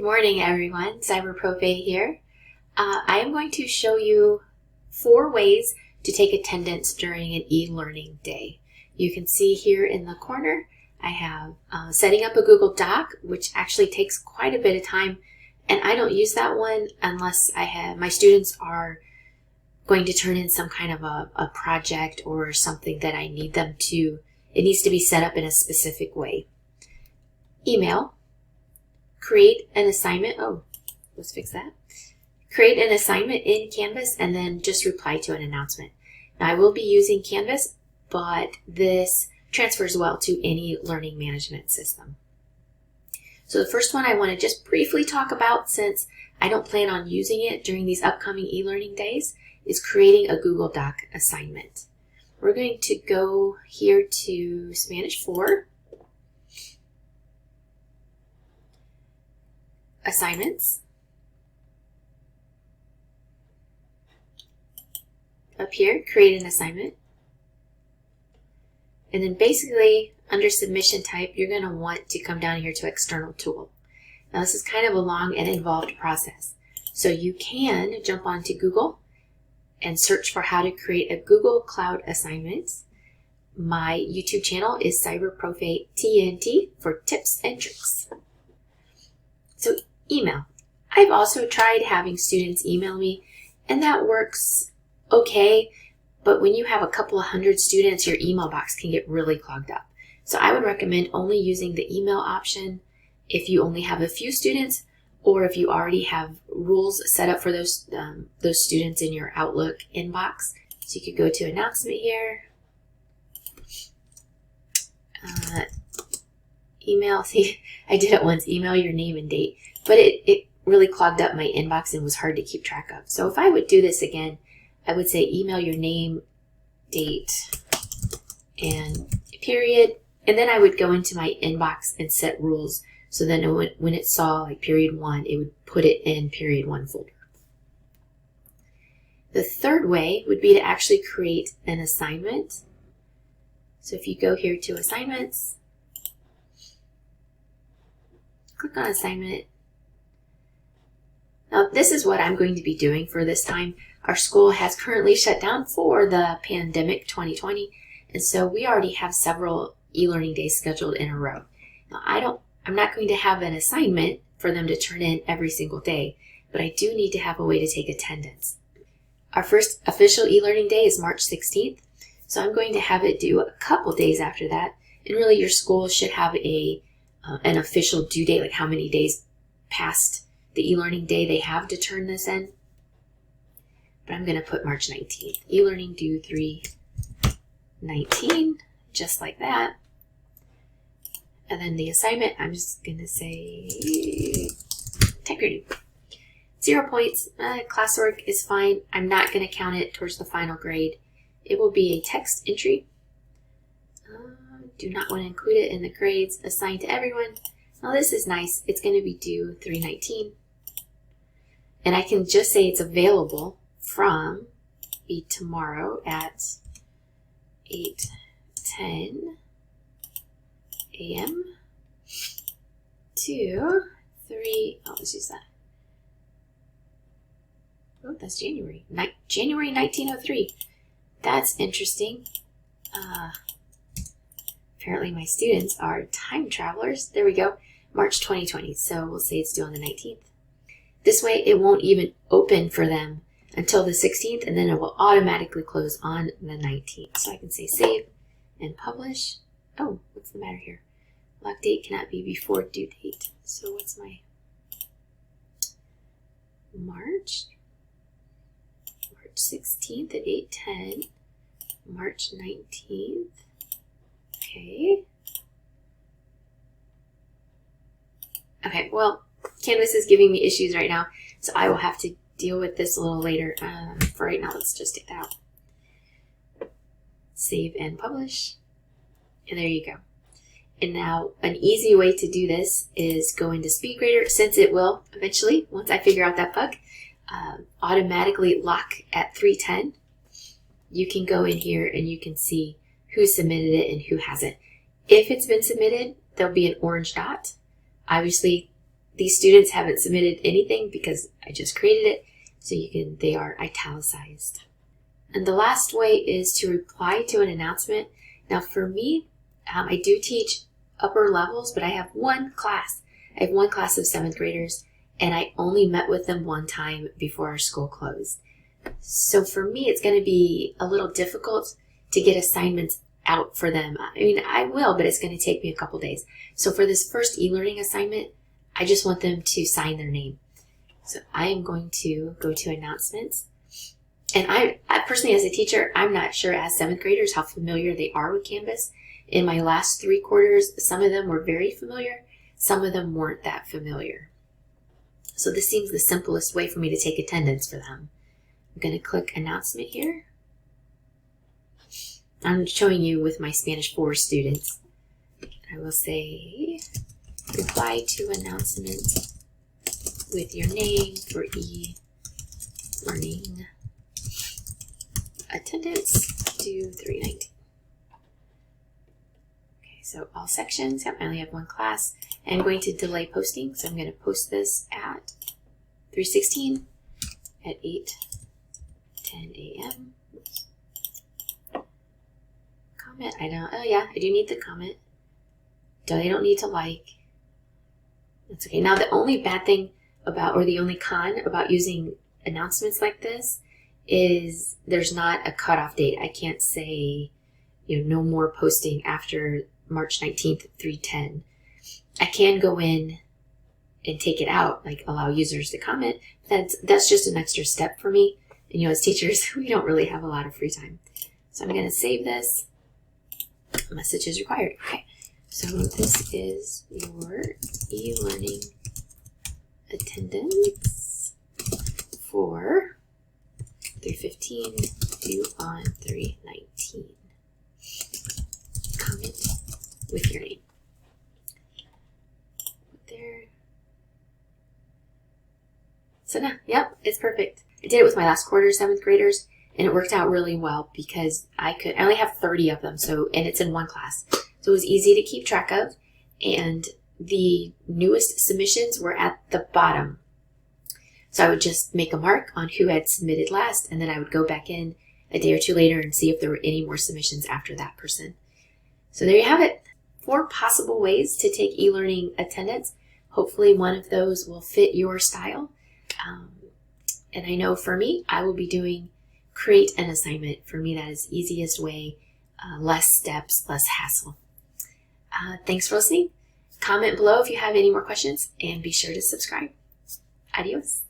Good morning, everyone. CyberProfe here. I am going to show you 4 ways to take attendance during an e-learning day. You can see here in the corner, I have setting up a Google Doc, which actually takes quite a bit of time, and I don't use that one unless my students are going to turn in some kind of a project or something that I need them to. It needs to be set up in a specific way. Email. Create an assignment. Oh, let's fix that. Create an assignment in Canvas and then just reply to an announcement. Now, I will be using Canvas, but this transfers well to any learning management system. So the first one I want to just briefly talk about, since I don't plan on using it during these upcoming e-learning days, is creating a Google Doc assignment. We're going to go here to Spanish 4. Assignments. Up here, create an assignment. And then basically, under submission type, you're going to want to come down here to external tool. Now this is kind of a long and involved process. So you can jump onto Google and search for how to create a Google Cloud assignment. My YouTube channel is CyberProfe TNT for tips and tricks. So email. I've also tried having students email me, and that works okay, but when you have a couple of hundred students, your email box can get really clogged up. So I would recommend only using the email option if you only have a few students, or if you already have rules set up for those students in your Outlook inbox. So you could go to announcement here. Email, see, I did it once, email your name and date, but it really clogged up my inbox and was hard to keep track of. So if I would do this again, I would say email your name, date, and period, and then I would go into my inbox and set rules, so then when it saw like period 1, it would put it in period 1 folder. The third way would be to actually create an assignment. So if you go here to assignments, click on assignment. Now this is what I'm going to be doing for this time. Our school has currently shut down for the pandemic 2020, and so we already have several e-learning days scheduled in a row. Now I'm not going to have an assignment for them to turn in every single day, but I do need to have a way to take attendance. Our first official e-learning day is March 16th, so I'm going to have it due a couple days after that, and really your school should have an official due date, like how many days past the e-learning day they have to turn this in. But I'm going to put March 19th. E-learning due 3/19, just like that. And then the assignment, I'm just going to say, type your name. 0 points. Classwork is fine. I'm not going to count it towards the final grade. It will be a text entry. Do not want to include it in the grades assigned to everyone. Now this is nice. It's going to be due 3/19. And I can just say it's available from tomorrow at 8:10 a.m. to 3, let's use that. Oh, that's January 1903. That's interesting. Apparently my students are time travelers. There we go. March 2020. So we'll say it's due on the 19th. This way it won't even open for them until the 16th, and then it will automatically close on the 19th. So I can say save and publish. Oh, what's the matter here? Lock date cannot be before due date. So what's my March 16th at 8:10, March 19th. Okay. Okay, well, Canvas is giving me issues right now, so I will have to deal with this a little later. For right now, let's just take that out. Save and publish. And there you go. And now, an easy way to do this is go into SpeedGrader, since it will eventually, once I figure out that bug, automatically lock at 3:10. You can go in here and you can see who submitted it and who hasn't. If it's been submitted, there'll be an orange dot. Obviously, these students haven't submitted anything because I just created it, so they are italicized. And the last way is to reply to an announcement. Now for me, I do teach upper levels, but I have one class. I have one class of 7th graders, and I only met with them one time before our school closed. So for me, it's going to be a little difficult to get assignments out for them. I mean, I will, but it's going to take me a couple days. So for this first e-learning assignment, I just want them to sign their name. So I am going to go to announcements. And I personally, as a teacher, I'm not sure as 7th graders how familiar they are with Canvas. In my last 3 quarters, some of them were very familiar. Some of them weren't that familiar. So this seems the simplest way for me to take attendance for them. I'm going to click announcement here. I'm showing you with my Spanish 4 students. I will say, reply to announcement with your name for e-learning attendance due 3/19. Okay, so all sections. Yep, I only have one class. I'm going to delay posting, so I'm going to post this at 3:16 at 8:10 a.m. Comment. Oh yeah, I do need the comment. They don't need to like. That's okay. Now the only bad thing about, or the only con about using announcements like this is there's not a cutoff date. I can't say, no more posting after March 19th at 3:10. I can go in and take it out, like allow users to comment. That's just an extra step for me. And as teachers, we don't really have a lot of free time. So I'm going to save this. Message is required. Okay. So this is your e-learning attendance for 3:15 due on 3:19. Comment with your name. There. So now, yep, it's perfect. I did it with my last quarter 7th graders, and it worked out really well because I only have 30 of them, and it's in one class. So it was easy to keep track of, and the newest submissions were at the bottom. So I would just make a mark on who had submitted last, and then I would go back in a day or 2 later and see if there were any more submissions after that person. So there you have it. 4 possible ways to take e-learning attendance. Hopefully one of those will fit your style. And I know for me, I will be doing create an assignment. For me, that is the easiest way, less steps, less hassle. Thanks for listening. Comment below if you have any more questions, and be sure to subscribe. Adios.